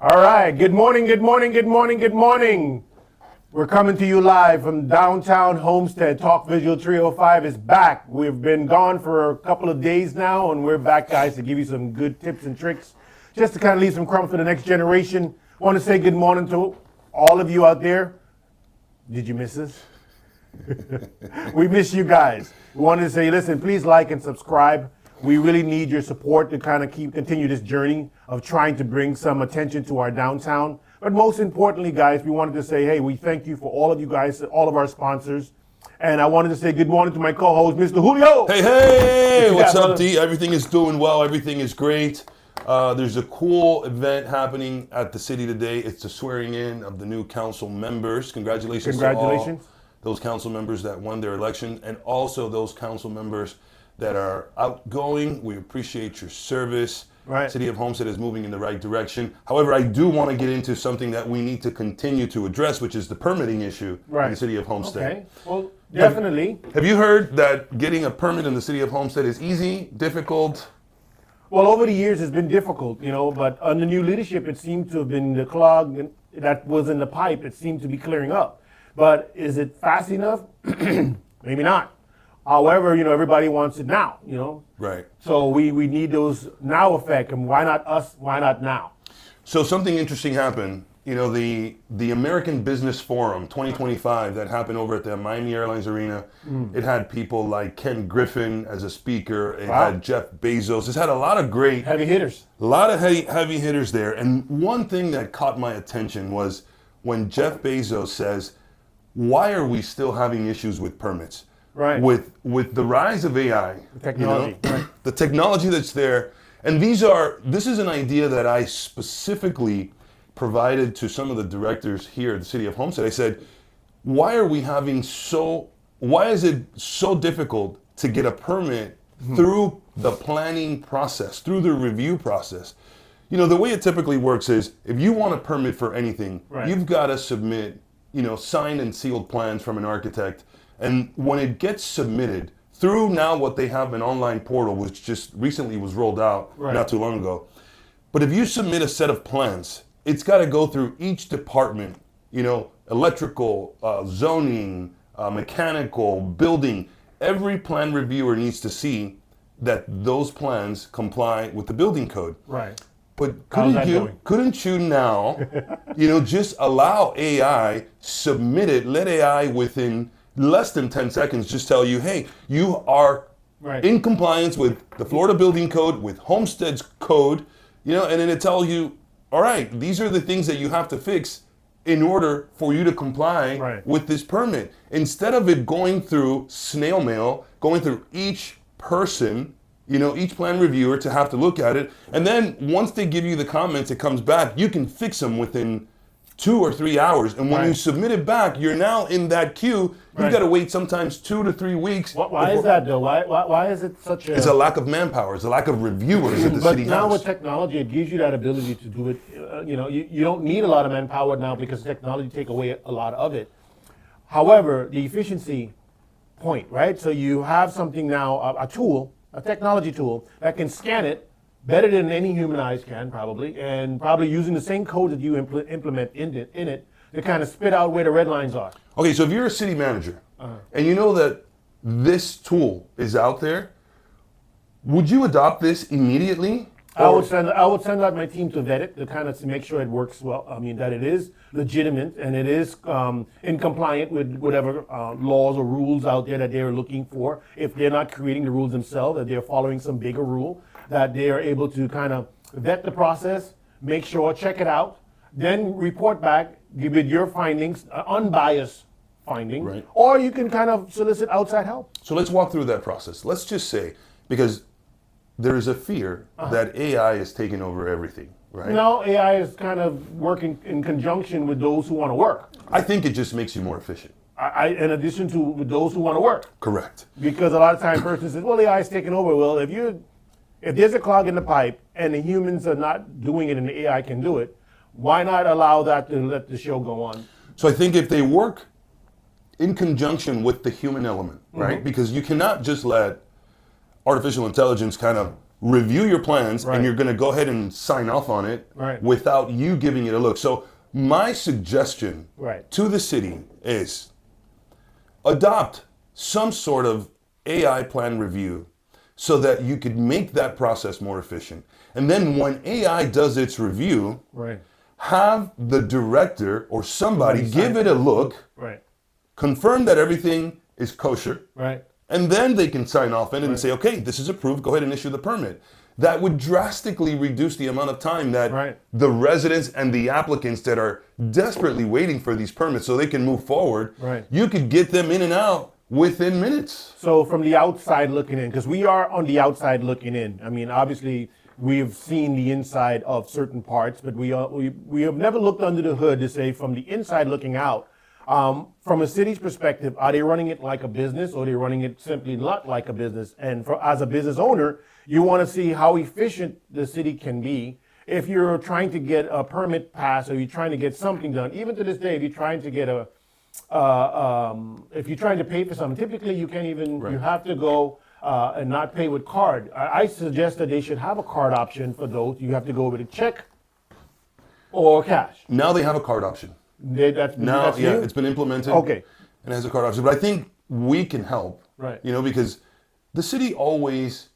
All right, good morning, good morning, good morning, good morning. We're coming to you live from downtown Homestead. Talk Visual 305 is back. We've been gone for a couple of days now, and we're back, guys, to give you some good tips and tricks, just to kind of leave some crumbs for the next generation. I want to say good morning to all of you out there. Did you miss us? We miss you guys. We wanted to say, listen, please like and subscribe. We really need your support to kind of continue this journey of trying to bring some attention to our downtown. But most importantly, guys, we wanted to say, hey, we thank you for all of you guys, all of our sponsors. And I wanted to say good morning to my co-host, Mr. Julio. Hey, what's up, D? Everything is doing well. Everything is great. There's a cool event happening at the city today. It's the swearing in of the new council members. Congratulations to all those council members that won their election, and also those council members that are outgoing. We appreciate your service. Right. City of Homestead is moving in the right direction. However, I do want to get into something that we need to continue to address, which is the permitting issue in the City of Homestead. Okay, well, definitely. Have you heard that getting a permit in the City of Homestead is easy, difficult? Well, over the years, it's been difficult, but under new leadership, it seemed to have been the clog that was in the pipe. It seemed to be clearing up. But is it fast enough? Maybe not. However, everybody wants it now, Right. So we need those now effect, and why not us? Why not now? So something interesting happened. The American Business Forum 2025 that happened over at the Miami Airlines Arena. It had people like Ken Griffin as a speaker. It had Jeff Bezos. It's had a lot of great heavy hitters. A lot of heavy hitters there. And one thing that caught my attention was when Jeff Bezos says, "Why are we still having issues with permits?" Right. With the rise of AI, the technology, the technology that's there, and this is an idea that I specifically provided to some of the directors here at the City of Homestead. I said, why is it so difficult to get a permit through the planning process, through the review process? The way it typically works is if you want a permit for anything, you've got to submit, signed and sealed plans from an architect. And when it gets submitted through now what they have an online portal, which just recently was rolled out not too long ago. But if you submit a set of plans, it's got to go through each department, electrical, zoning, mechanical, building. Every plan reviewer needs to see that those plans comply with the building code. Right. But couldn't you now, just allow AI, submit it, let AI within less than 10 seconds just tell you, hey, you are in compliance with the Florida Building Code, with Homestead's code, and then it tells you, all right, these are the things that you have to fix in order for you to comply with this permit. Instead of it going through snail mail, going through each person, each plan reviewer to have to look at it, and then once they give you the comments, it comes back, you can fix them within 2 or 3 hours. And when you submit it back, you're now in that queue. You've got to wait sometimes 2 to 3 weeks. Why is that, though? Why is it such a... It's a lack of manpower. It's a lack of reviewers at the city house. But now with technology, it gives you that ability to do it. You don't need a lot of manpower now because technology take away a lot of it. However, the efficiency point, right? So you have something now, a technology tool that can scan it better than any human eyes can, probably, and probably using the same code that you implement in it to kind of spit out where the red lines are. Okay, so if you're a city manager and you know that this tool is out there, would you adopt this immediately? I would send out my team to vet it to kind of make sure it works well. That it is legitimate and it is in compliant with whatever laws or rules out there that they're looking for. If they're not creating the rules themselves, that they're following some bigger rule, that they are able to kind of vet the process, make sure, check it out, then report back, give it your findings, unbiased findings, or you can kind of solicit outside help. So let's walk through that process. Let's just say, because there is a fear that AI is taking over everything, right? No, AI is kind of working in conjunction with those who want to work. I think it just makes you more efficient. In addition to with those who want to work. Correct. Because a lot of times person says, well, AI is taking over. Well, if there's a clog in the pipe and the humans are not doing it and the AI can do it, why not allow that to let the show go on? So I think if they work in conjunction with the human element, right? Because you cannot just let artificial intelligence kind of review your plans, Right. and you're going to go ahead and sign off on it Right. without you giving it a look. So my suggestion Right. to the city is adopt some sort of AI plan review so that you could make that process more efficient. And then when AI does its review, Right. have the director or somebody give it a look, Right. confirm that everything is kosher, Right. and then they can sign off on it and say, okay, this is approved, go ahead and issue the permit. That would drastically reduce the amount of time that Right. the residents and the applicants that are desperately waiting for these permits so they can move forward, Right. you could get them in and out within minutes. So from the outside looking in, because we are on the outside looking in. I mean, obviously, we've seen the inside of certain parts, but we have never looked under the hood to say from the inside looking out. From a city's perspective, are they running it like a business, or are they running it simply not like a business? And as a business owner, you want to see how efficient the city can be. If you're trying to get a permit passed, or you're trying to get something done, even to this day, if you're trying to get if you're trying to pay for something, typically you can't even, you have to go and not pay with card. I suggest that they should have a card option for those. You have to go with a check or cash. Now they have a card option. That's Now, yeah, new? it's been implemented. Okay. And has a card option. But I think we can help. Right. You know, because the city always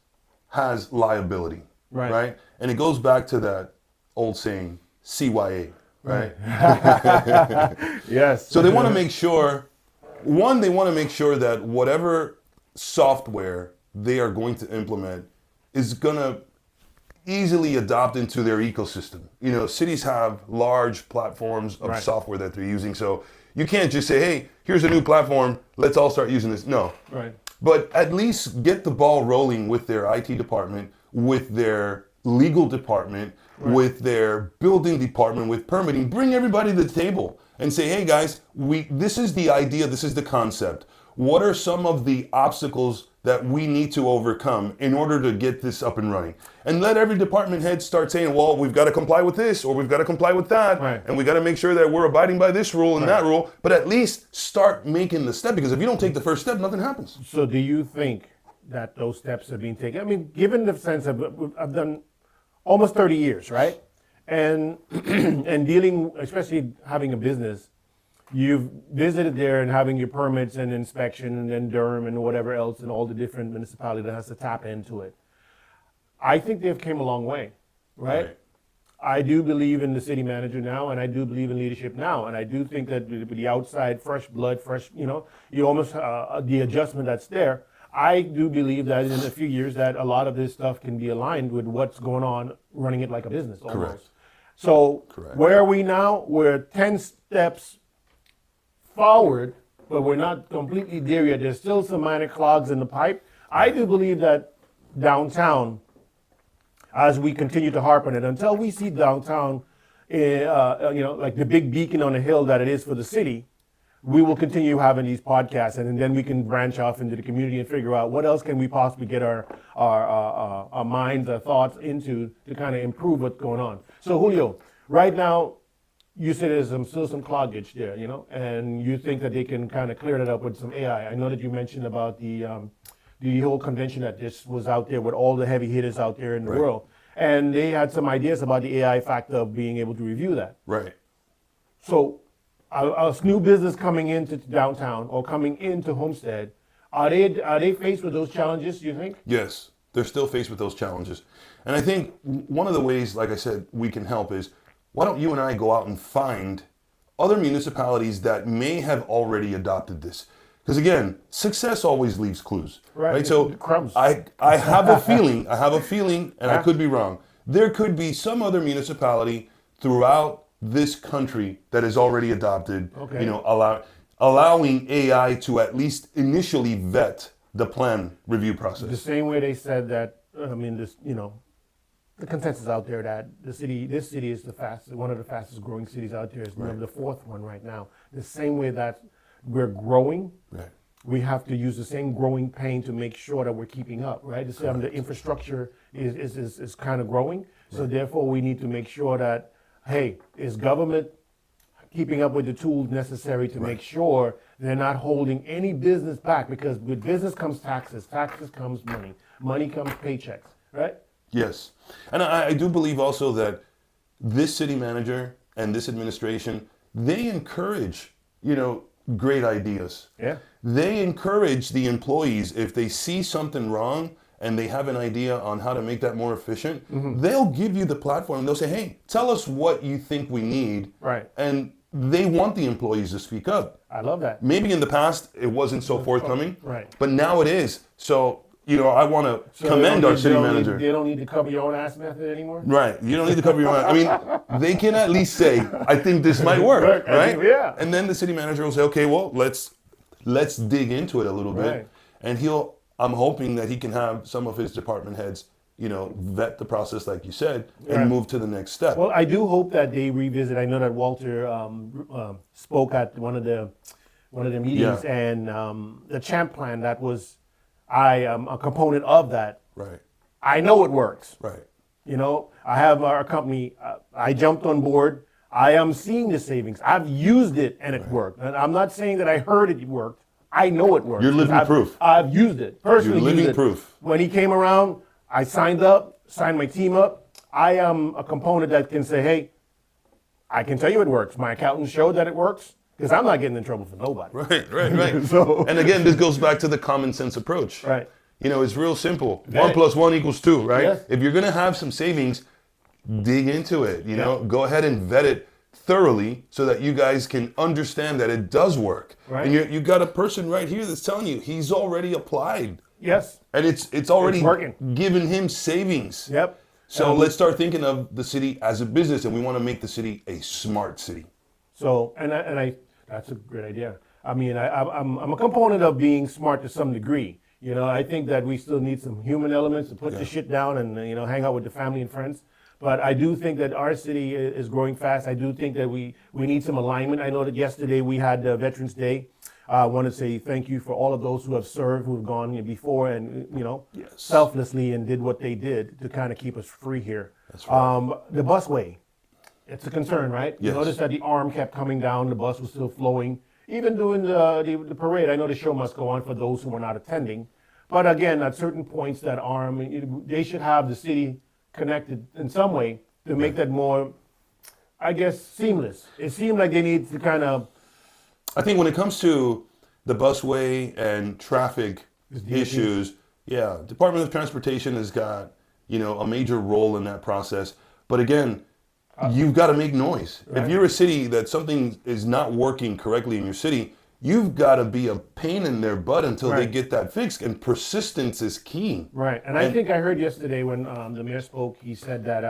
has liability. Right. And it goes back to that old saying, CYA. Right. Yes. So they want to make sure, one, they want to make sure that whatever software they are going to implement is going to easily adopt into their ecosystem. You know, cities have large platforms of Right. software that they're using. So you can't just say, hey, here's a new platform, let's all start using this. No. Right. But at least get the ball rolling with their IT department, with their legal department, with their building department, with permitting. Bring everybody to the table and say, hey guys, this is the idea, this is the concept. What are some of the obstacles that we need to overcome in order to get this up and running? And let every department head start saying, well, we've got to comply with this, or we've got to comply with that, Right. and we got to make sure that we're abiding by this rule and that rule, but at least start making the step, because if you don't take the first step, nothing happens. So do you think that those steps are being taken? I mean, given the sense of I've done almost 30 years, right? And and dealing, especially having a business, you've visited there and having your permits and inspection and then Durham and whatever else and all the different municipalities that has to tap into it. I think they've came a long way, right? I do believe in the city manager now, and I do believe in leadership now, and I do think that with the outside, fresh blood, you almost the adjustment that's there. I do believe that in a few years that a lot of this stuff can be aligned with what's going on, running it like a business almost. Correct. So Correct. where are we now? We're 10 steps forward, but we're not completely there yet. There's still some minor clogs in the pipe. I do believe that downtown, as we continue to harp on it, until we see downtown, like the big beacon on the hill that it is for the city, we will continue having these podcasts, and then we can branch off into the community and figure out what else can we possibly get our minds, our thoughts into to kind of improve what's going on. So Julio, right now, you said there's still some cloggage there, and you think that they can kind of clear that up with some AI. I know that you mentioned about the whole convention that just was out there with all the heavy hitters out there in the world, and they had some ideas about the AI factor of being able to review that. Right. So a new business coming into downtown or coming into Homestead, are they faced with those challenges, you think? Yes, they're still faced with those challenges. And I think one of the ways, like I said, we can help is, why don't you and I go out and find other municipalities that may have already adopted this? Because again, success always leaves clues, right? So Crumbs. I have a feeling, and I could be wrong, there could be some other municipality throughout this country that has already adopted, allowing AI to at least initially vet the plan review process. The same way they said that, the consensus out there that this city is one of the fastest growing cities out there, is the fourth one right now. The same way that we're growing, we have to use the same growing pain to make sure that we're keeping up, right? The infrastructure is kind of growing, so therefore we need to make sure that, hey, is government keeping up with the tools necessary to make sure they're not holding any business back? Because with business comes taxes, taxes comes money, money comes paychecks, right? Yes. And I do believe also that this city manager and this administration, they encourage, great ideas. Yeah. They encourage the employees, if they see something wrong and they have an idea on how to make that more efficient, they'll give you the platform. They'll say, hey, tell us what you think we need. Right. And they want the employees to speak up. I love that. Maybe in the past it wasn't so forthcoming, Right. but now it is. So, I want to commend our city manager. They don't need to cover your own ass method anymore? Right. You don't need to cover your own. I mean, they can at least say, I think this might work, right? Yeah. And then the city manager will say, okay, well, let's dig into it a little bit. Right. And I'm hoping that he can have some of his department heads, vet the process like you said and move to the next step. Well, I do hope that they revisit. I know that Walter spoke at one of the meetings, and the champ plan that was, I am a component of that. Right. I know it works. Right. I have our company. I jumped on board. I am seeing the savings. I've used it and it worked. And I'm not saying that I heard it worked. I know it works. You're living proof. I've used it personally. You're living used it. proof. When he came around, I signed my team up. I am a component that can say, hey, I can tell you it works. My accountant showed that it works because I'm not getting in trouble for nobody. Right. So, and again, this goes back to the common sense approach. right. It's real simple. 1 + 1 = 2, right? Yes. If you're going to have some savings, dig into it. Go ahead and vet it thoroughly so that you guys can understand that it does work. Right. And you got a person right here that's telling you he's already applied. Yes. And it's already working. given him savings. Yep. So let's start thinking of the city as a business, and we want to make the city a smart city. So, and I that's a great idea. I mean, I'm a component of being smart to some degree. I think that we still need some human elements to put the shit down and, hang out with the family and friends. But I do think that our city is growing fast. I do think that we need some alignment. I know that yesterday we had Veterans Day. I want to say thank you for all of those who have served, who have gone before and, selflessly and did what they did to kind of keep us free here. That's right. The busway, it's a concern, right? Yes. You notice that the arm kept coming down, the bus was still flowing. Even during the parade, I know the show must go on for those who were not attending. But again, at certain points, that arm, they should have the city connected in some way to make that more, I guess, seamless. It seemed like they need to kind of... I think when it comes to the busway and traffic issues, Department of Transportation has got, a major role in that process. But again, you've got to make noise. Right. If you're a city that something is not working correctly in your city, you've got to be a pain in their butt until they get that fixed. And persistence is key. Right. And I think I heard yesterday when the mayor spoke, he said that,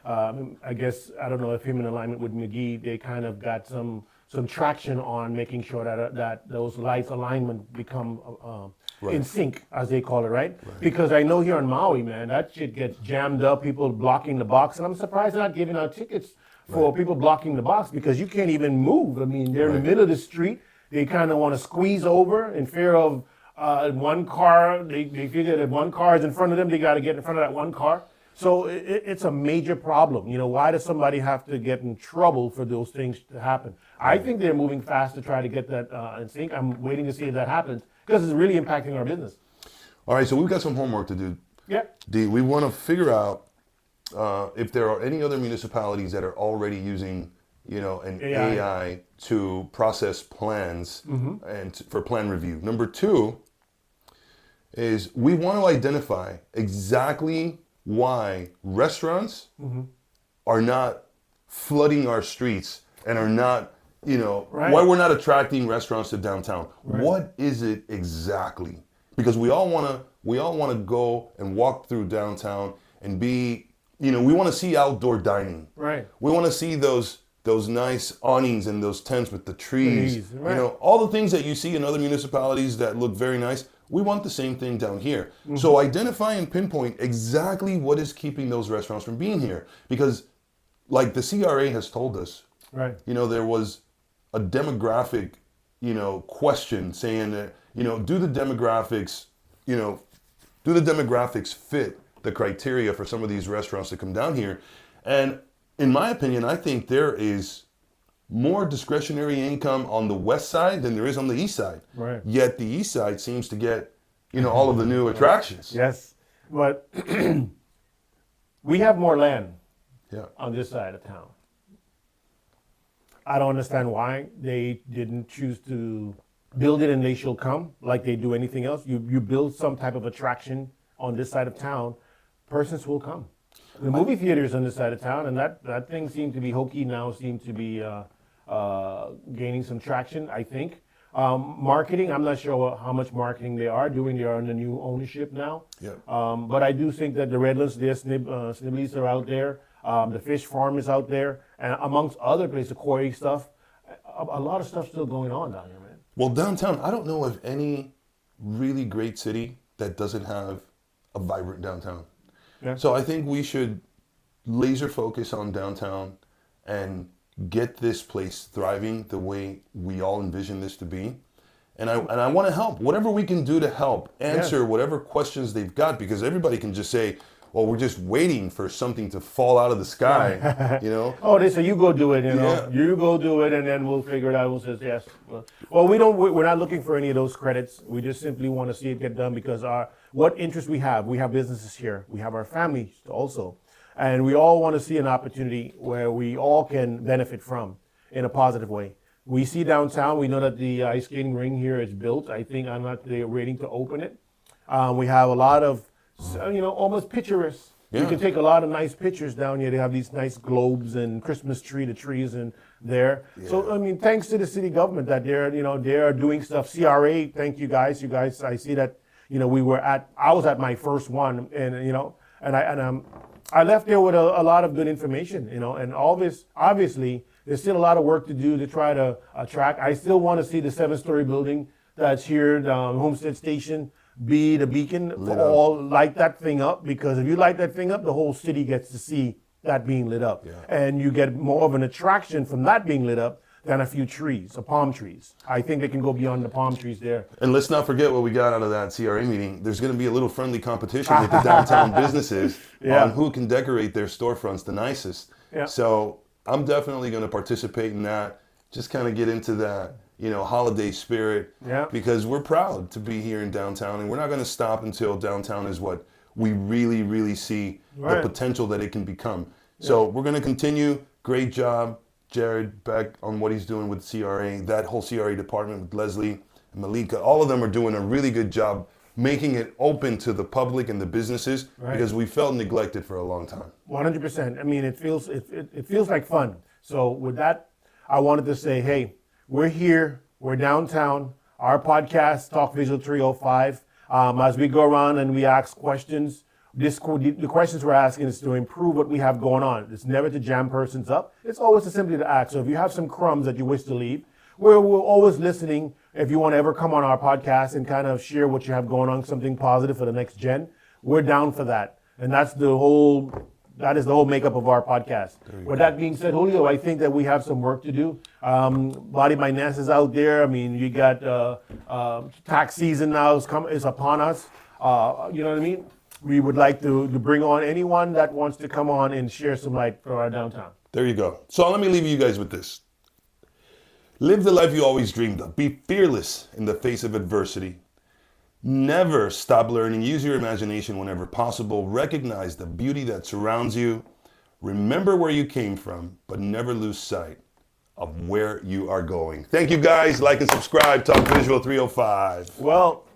I guess, I don't know if him in alignment with McGee, they kind of got some traction on making sure that those lights alignment become in sync, as they call it, right? Because I know here in Maui, man, that shit gets jammed up, people blocking the box, and I'm surprised they're not giving out tickets for people blocking the box because you can't even move. I mean, they're in the middle of the street. They kind of want to squeeze over in fear of one car. They figure that if one car is in front of them, they got to get in front of that one car. So it's a major problem. Why does somebody have to get in trouble for those things to happen? I think they're moving fast to try to get that in sync. I'm waiting to see if that happens because it's really impacting our business. All right, so we've got some homework to do. Yeah. D, we want to figure out if there are any other municipalities that are already using, an AI to process plans and for plan review. Number 2 is we want to identify exactly why restaurants are not flooding our streets and are not, why we're not attracting restaurants to downtown. Right. What is it exactly? Because we all want to go and walk through downtown and be, we want to see outdoor dining. Right. We want to see those nice awnings and those tents with the trees. Right. All the things that you see in other municipalities that look very nice. We want the same thing down here. So identify and pinpoint exactly what is keeping those restaurants from being here. Because like the CRA has told us, right. There was a demographic, question saying that, do the demographics fit the criteria for some of these restaurants to come down here? And in my opinion, I think there is more discretionary income on the west side than there is on the east side. Right. Yet the east side seems to get, all of the new attractions. Yes. But We have more land Yeah. on this side of town. I don't understand why they didn't choose to build it and they shall come like they do anything else. You build some type of attraction on this side of town, persons will come. The movie theaters on this side of town, and that thing seemed to be hokey now, seemed to be gaining some traction, I think. Marketing, I'm not sure how much marketing they are doing. They are under new ownership now. Yeah. But I do think that the Redlands, the Snibblies are out there. The fish farm is out there. And amongst other places, the quarry stuff. A lot of stuff still going on down here, man. Well, downtown, I don't know of any really great city that doesn't have a vibrant downtown. Yeah. So I think we should laser focus on downtown and get this place thriving the way we all envision this to be. And I want to help. Whatever we can do to help answer whatever questions they've got, because everybody can just say, well, we're just waiting for something to fall out of the sky, you know? Oh, they say you go do it, you know. Yeah. You go do it, and then we'll figure it out. We'll say yes. Well, we're not looking for any of those credits. We just simply want to see it get done because what interest we have businesses here. We have our families also. And we all want to see an opportunity where we all can benefit from in a positive way. We see downtown, we know that the ice skating ring here is built. I think they're waiting to open it. We have a lot of, almost picturesque. Yeah. You can take a lot of nice pictures down here. They have these nice globes and Christmas tree, the trees and there. Yeah. So, I mean, thanks to the city government that they're doing stuff. CRA, thank you guys. You guys, I see that, I was at my first one and I left there with a lot of good information, and obviously there's still a lot of work to do to try to attract. I still want to see the 7-story building that's here, the Homestead Station, be the beacon for all. Light that thing up, because if you light that thing up, the whole city gets to see that being lit up. Yeah. And you get more of an attraction from that being lit up than a few trees, palm trees. I think they can go beyond the palm trees there. And let's not forget what we got out of that CRA meeting. There's going to be a little friendly competition with the downtown businesses on who can decorate their storefronts the nicest. Yeah. So I'm definitely going to participate in that, just kind of get into that, holiday spirit, because we're proud to be here in downtown, and we're not going to stop until downtown is what we really, really see the potential that it can become. So we're going to continue. Great job, Jared, back on what he's doing with CRA, that whole CRA department with Leslie and Malika. All of them are doing a really good job making it open to the public and the businesses, because we felt neglected for a long time. 100%. I mean, it feels like fun. So with that, I wanted to say, hey, we're here. We're downtown. Our podcast, Talk Visual 305. As we go around and we ask questions, the questions we're asking is to improve what we have going on. It's never to jam persons up. It's always to simply to ask. So if you have some crumbs that you wish to leave, we're always listening. If you want to ever come on our podcast and kind of share what you have going on, something positive for the next gen, we're down for that. And that is the whole makeup of our podcast. With that being said, Julio, I think that we have some work to do. Body by Ness is out there. I mean, you got tax season now is upon us. You know what I mean? We would like to bring on anyone that wants to come on and share some light for our downtown. There you go. So let me leave you guys with this. Live the life you always dreamed of. Be fearless in the face of adversity. Never stop learning. Use your imagination whenever possible. Recognize the beauty that surrounds you. Remember where you came from, but never lose sight of where you are going. Thank you guys. Like and subscribe. Talk Visual 305. Well,